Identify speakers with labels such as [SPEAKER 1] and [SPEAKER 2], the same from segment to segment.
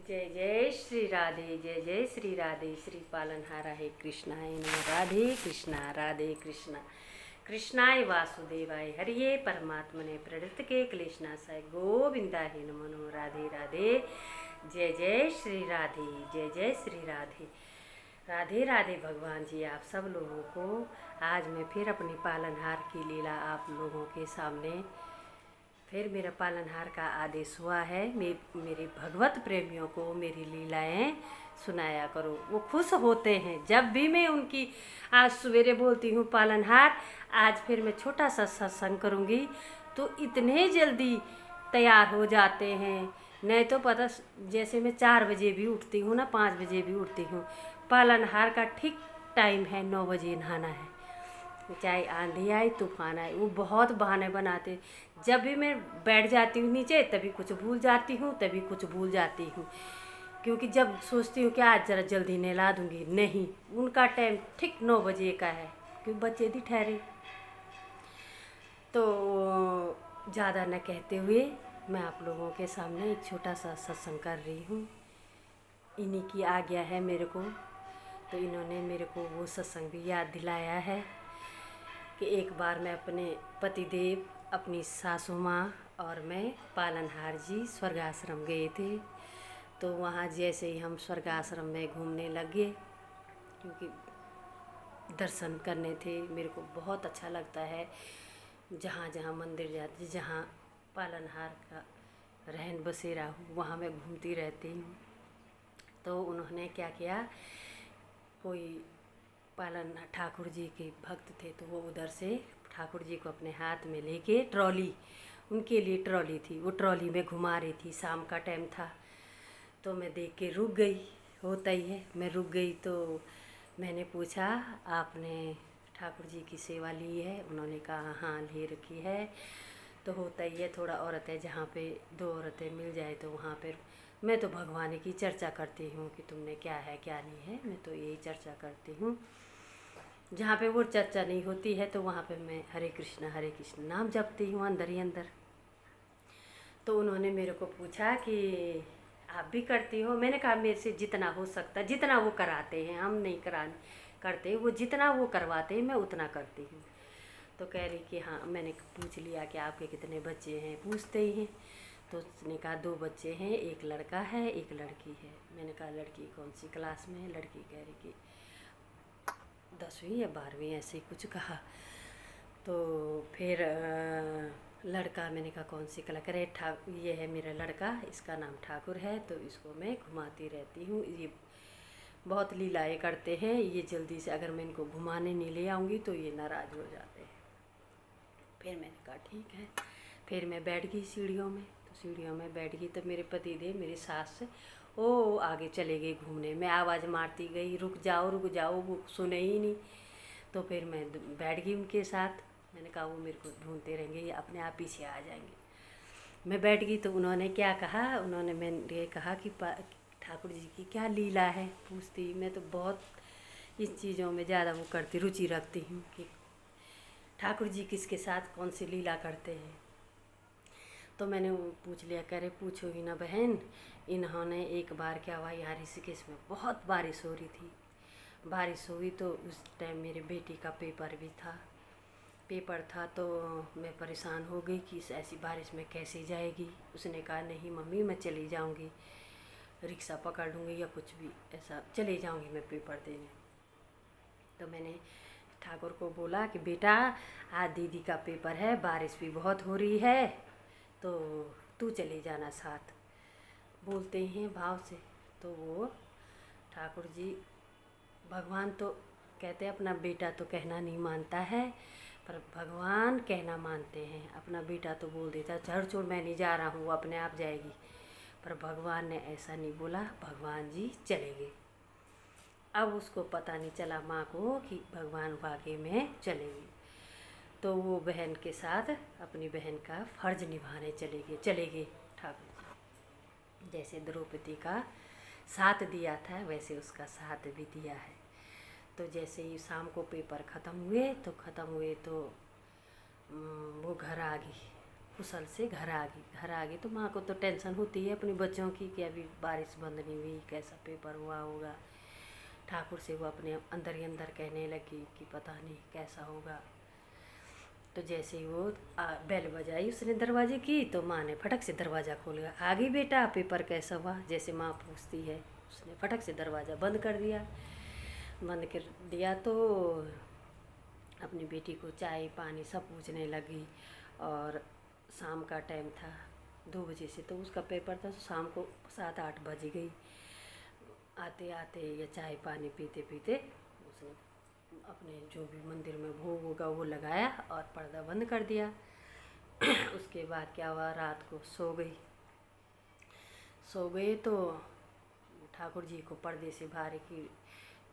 [SPEAKER 1] जय जय श्री राधे, जय जय श्री राधे। श्री पालनहारा है कृष्णाय नमः। राधे कृष्णा, राधे कृष्णा। कृष्णाय वासुदेवाय हरिये परमात्मने प्रणृत क्लेशनाशाय गोविंदाय नमो नमः। राधे राधे, जय जय श्री राधे, जय जय श्री राधे। राधे राधे भगवान जी, आप सब लोगों को आज मैं फिर अपनी पालनहार की लीला आप लोगों के सामने फिर मेरा पालनहार का आदेश हुआ है। मेरे भगवत प्रेमियों को मेरी लीलाएं सुनाया करो। वो खुश होते हैं जब भी मैं उनकी आज सवेरे बोलती हूँ पालनहार आज फिर मैं छोटा सा सत्संग करूँगी, तो इतने जल्दी तैयार हो जाते हैं। नहीं तो पता, जैसे मैं 4 बजे भी उठती हूँ ना, 5 बजे भी उठती हूँ, पालनहार का ठीक टाइम है 9 बजे नहाना है। चाहे आंधी आए तूफान आए, वो बहुत बहाने बनाते। जब भी मैं बैठ जाती हूँ नीचे तभी कुछ भूल जाती हूँ, तभी कुछ भूल जाती हूँ। क्योंकि जब सोचती हूँ कि आज ज़रा जल्दी नहला दूँगी, नहीं, उनका टाइम ठीक 9 बजे का है, क्योंकि बच्चे भी ठहरे। तो ज़्यादा न कहते हुए मैं आप लोगों के सामने एक छोटा सा सत्संग कर रही हूँ। इन्हीं की आज्ञा है मेरे को, तो इन्होंने मेरे को वो सत्संग भी याद दिलाया है कि एक बार मैं अपने पतिदेव, अपनी सासू माँ और मैं पालनहार जी स्वर्गाश्रम गए थे। तो वहाँ जैसे ही हम स्वर्गाश्रम में घूमने लगे, क्योंकि दर्शन करने थे, मेरे को बहुत अच्छा लगता है जहाँ जहाँ मंदिर जाती, जहाँ पालनहार का रहन बसेरा हो वहाँ मैं घूमती रहती हूँ। तो उन्होंने क्या किया, कोई पालन ठाकुर जी के भक्त थे, तो वो उधर से ठाकुर जी को अपने हाथ में लेके ट्रॉली, उनके लिए ट्रॉली थी, वो ट्रॉली में घुमा रही थी। शाम का टाइम था, तो मैं देख के रुक गई। होता ही है, मैं रुक गई। तो मैंने पूछा, आपने ठाकुर जी की सेवा ली है? उन्होंने कहा हाँ ले रखी है। तो होता ही है, थोड़ा औरत है, जहाँ पे 2 औरतें मिल जाए तो वहाँ पर मैं तो भगवान की चर्चा करती हूँ कि तुमने क्या है क्या नहीं है, मैं तो यही चर्चा करती हूँ। जहाँ पे वो चर्चा नहीं होती है तो वहाँ पे मैं हरे कृष्ण नाम जपती हूँ अंदर ही अंदर। तो उन्होंने मेरे को पूछा कि आप भी करती हो? मैंने कहा मेरे से जितना हो सकता, जितना वो कराते हैं, हम नहीं करते, वो जितना वो करवाते हैं मैं उतना करती हूँ। तो कह रही कि हाँ, मैंने पूछ लिया कि आपके कितने बच्चे हैं, पूछते ही हैं। तो उसने कहा 2 बच्चे हैं, एक लड़का है एक लड़की है। मैंने कहा लड़की कौन सी क्लास में है? लड़की कह रही कि 10वीं या 12वीं, ऐसे ही कुछ कहा। तो फिर लड़का, मैंने कहा कौन सी कला करे? ये है मेरा लड़का, इसका नाम ठाकुर है, तो इसको मैं घुमाती रहती हूँ। ये बहुत लीलाएँ करते हैं, ये जल्दी से अगर मैं इनको घुमाने नहीं ले आऊँगी तो ये नाराज़ हो जाते हैं। फिर मैंने कहा ठीक है। फिर मैं बैठ गई सीढ़ियों में, तो सीढ़ियों में बैठ गई तो मेरे पति देव, मेरी सास से वो आगे चले गए घूमने। मैं आवाज़ मारती गई रुक जाओ, वो सुने ही नहीं। तो फिर मैं बैठ गई उनके साथ। मैंने कहा वो मेरे को ढूंढते रहेंगे, ये अपने आप पीछे आ जाएंगे। मैं बैठ गई तो उन्होंने क्या कहा, उन्होंने मैंने कहा कि ठाकुर जी की क्या लीला है, पूछती। मैं तो बहुत इस चीज़ों में ज़्यादा वो करती, रुचि रखती हूँ कि ठाकुर जी किसके साथ कौन सी लीला करते हैं। तो मैंने वो पूछ लिया, कह रहे पूछो ही ना बहन। इन्होंने एक बार क्या हुआ, यहाँ ऋषिकेश में बहुत बारिश हो रही थी। बारिश हुई तो उस टाइम मेरे बेटी का पेपर था, तो मैं परेशान हो गई कि ऐसी बारिश में कैसे जाएगी। उसने कहा नहीं मम्मी, मैं चली जाऊंगी, रिक्शा पकड़ लूँगी या कुछ भी ऐसा, चले जाऊंगी मैं पेपर देने। तो मैंने ठाकुर को बोला कि बेटा आज दीदी का पेपर है, बारिश भी बहुत हो रही है, तो तू चले जाना साथ। बोलते हैं भाव से। तो वो ठाकुर जी, भगवान तो कहते हैं अपना बेटा तो कहना नहीं मानता है, पर भगवान कहना मानते हैं। अपना बेटा तो बोल देता चढ़ छोड़, मैं नहीं जा रहा हूँ, वो अपने आप जाएगी। पर भगवान ने ऐसा नहीं बोला, भगवान जी चले गए। अब उसको पता नहीं चला माँ को कि भगवान वाकई में चले गए। तो वो बहन के साथ अपनी बहन का फर्ज निभाने चले गए ठाकुर जी। जैसे द्रौपदी का साथ दिया था वैसे उसका साथ भी दिया है। तो जैसे ही शाम को पेपर ख़त्म हुए तो वो घर आ गई। कुशल से घर आ गई तो माँ को तो टेंशन होती है अपने बच्चों की कि अभी बारिश बंद नहीं हुई, कैसा पेपर हुआ होगा। ठाकुर से वो अपने अंदर ही अंदर कहने लगी कि पता नहीं कैसा होगा। तो जैसे ही वो बेल बजाई उसने दरवाजे की तो माँ ने फटक से दरवाज़ा खोल दिया। आ गई बेटा, पेपर कैसा हुआ, जैसे माँ पूछती है। उसने फटक से दरवाज़ा बंद कर दिया। बंद कर दिया तो अपनी बेटी को चाय पानी सब पूछने लगी। और शाम का टाइम था 2 बजे से, तो उसका पेपर था, तो शाम को 7-8 बज गई। आते आते या चाय पानी पीते पीते उसने अपने जो भी मंदिर में भोग होगा वो लगाया और पर्दा बंद कर दिया। उसके बाद क्या हुआ, रात को सो गए तो ठाकुर जी को पर्दे से बाहर की,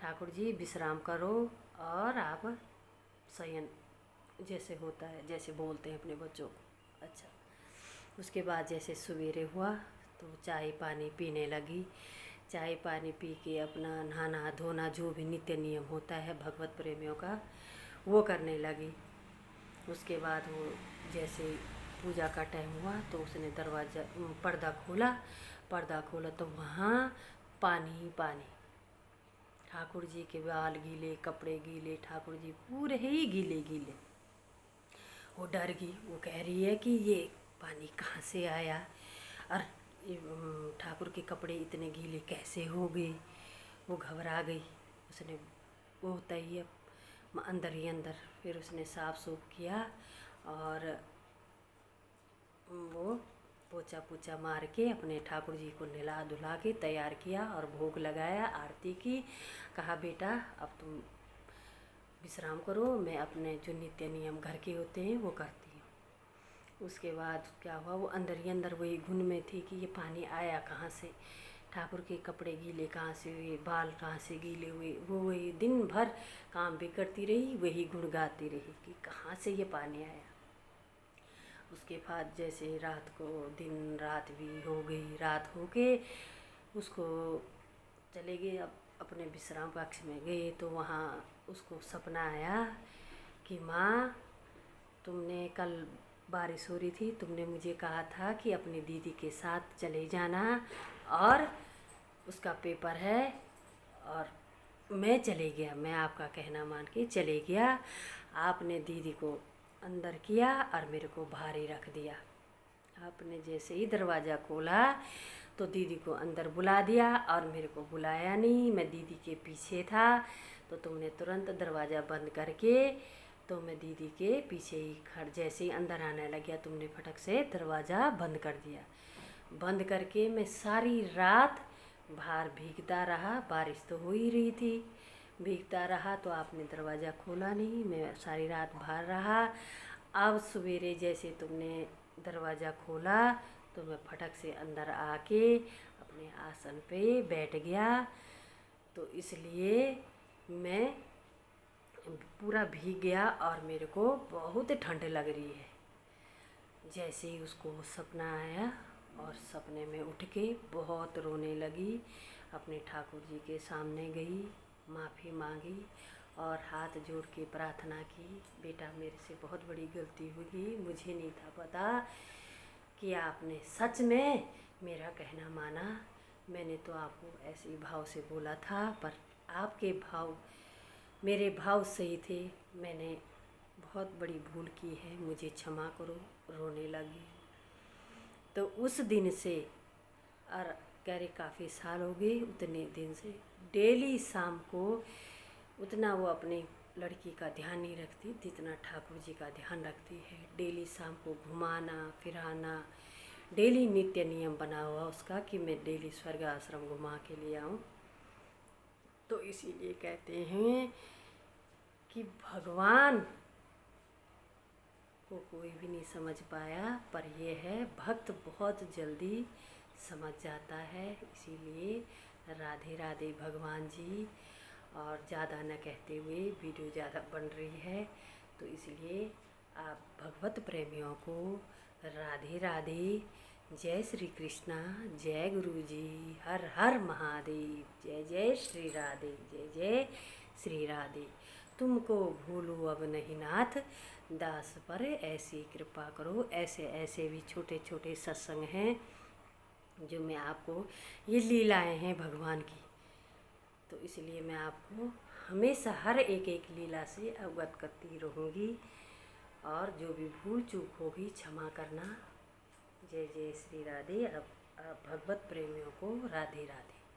[SPEAKER 1] ठाकुर जी विश्राम करो और आप शयन, जैसे होता है जैसे बोलते हैं अपने बच्चों को। अच्छा, उसके बाद जैसे सवेरे हुआ तो चाय पानी पीने लगी। चाय पानी पी के अपना नहाना धोना जो भी नित्य नियम होता है भगवत प्रेमियों का वो करने लगी। उसके बाद वो जैसे पूजा का टाइम हुआ तो उसने पर्दा खोला तो वहाँ पानी ही पानी, ठाकुर जी के बाल गीले, कपड़े गीले, ठाकुर जी पूरे ही गीले गीले। वो डर गई, वो कह रही है कि ये पानी कहाँ से आया और ठाकुर के कपड़े इतने गीले कैसे हो गए। वो घबरा गई। उसने वो होता ही है अंदर ही अंदर, फिर उसने साफ सूफ किया और वो पोछा पोछा मार के अपने ठाकुर जी को नहला धुला के तैयार किया और भोग लगाया, आरती की। कहा बेटा अब तुम विश्राम करो, मैं अपने जो नित्य नियम घर के होते हैं वो करती हूँ। उसके बाद क्या हुआ, वो अंदर ही अंदर वही गुण में थी कि ये पानी आया कहाँ से, ठाकुर के कपड़े गीले कहाँ से हुए, बाल कहाँ से गीले हुए। वो वही दिन भर काम भी करती रही, वही गुण गाती रही कि कहाँ से ये पानी आया। उसके बाद जैसे रात को दिन रात भी हो गई, रात हो के उसको चले गए, अब अपने विश्राम कक्ष में गए तो वहाँ उसको सपना आया कि माँ तुमने कल बारिश हो रही थी, तुमने मुझे कहा था कि अपनी दीदी के साथ चले जाना और उसका पेपर है, और मैं चले गया, मैं आपका कहना मान के चले गया। आपने दीदी को अंदर किया और मेरे को बाहर ही रख दिया। आपने जैसे ही दरवाज़ा खोला तो दीदी को अंदर बुला दिया और मेरे को बुलाया नहीं, मैं दीदी के पीछे था। तो तुमने तुरंत दरवाज़ा बंद करके तो मैं दीदी के पीछे ही जैसे ही अंदर आने लग गया तुमने फटक से दरवाज़ा बंद कर दिया। बंद करके मैं सारी रात बाहर भीगता रहा, बारिश तो हो ही रही थी, भीगता रहा तो आपने दरवाज़ा खोला नहीं, मैं सारी रात बाहर रहा। अब सवेरे जैसे तुमने दरवाज़ा खोला तो मैं फटक से अंदर आके अपने आसन पे बैठ गया। तो इसलिए मैं पूरा भीग गया और मेरे को बहुत ठंड लग रही है। जैसे ही उसको सपना आया और सपने में उठ के बहुत रोने लगी, अपने ठाकुर जी के सामने गई, माफ़ी मांगी और हाथ जोड़ के प्रार्थना की, बेटा मेरे से बहुत बड़ी गलती हुई, मुझे नहीं था पता कि आपने सच में मेरा कहना माना। मैंने तो आपको ऐसे ही भाव से बोला था, पर आपके भाव मेरे भाव सही थे, मैंने बहुत बड़ी भूल की है, मुझे क्षमा करो। रोने लगी। तो उस दिन से और कह रहे काफ़ी साल हो गए, उतने दिन से डेली शाम को उतना वो अपने लड़की का ध्यान नहीं रखती जितना ठाकुर जी का ध्यान रखती है। डेली शाम को घुमाना फिराना, डेली नित्य नियम बना हुआ उसका कि मैं डेली स्वर्ग आश्रम घुमा के ले आऊँ। तो इसीलिए कहते हैं कि भगवान को कोई भी नहीं समझ पाया, पर यह है भक्त बहुत जल्दी समझ जाता है। इसीलिए राधे राधे भगवान जी। और ज़्यादा न कहते हुए वीडियो ज़्यादा बन रही है, तो इसलिए आप भगवत प्रेमियों को राधे राधे, जय श्री कृष्णा, जय गुरु जी, हर हर महादेव, जय जय श्री राधे, जय जय श्री राधे। तुमको भूलूं अब नहीं नाथ, दास पर ऐसी कृपा करो। ऐसे ऐसे भी छोटे छोटे सत्संग हैं जो मैं आपको, ये लीलाएं हैं भगवान की, तो इसलिए मैं आपको हमेशा हर एक एक लीला से अवगत करती रहूँगी। और जो भी भूल चूक होगी क्षमा करना। जय जय श्री राधे। अब भगवत प्रेमियों को राधे राधे।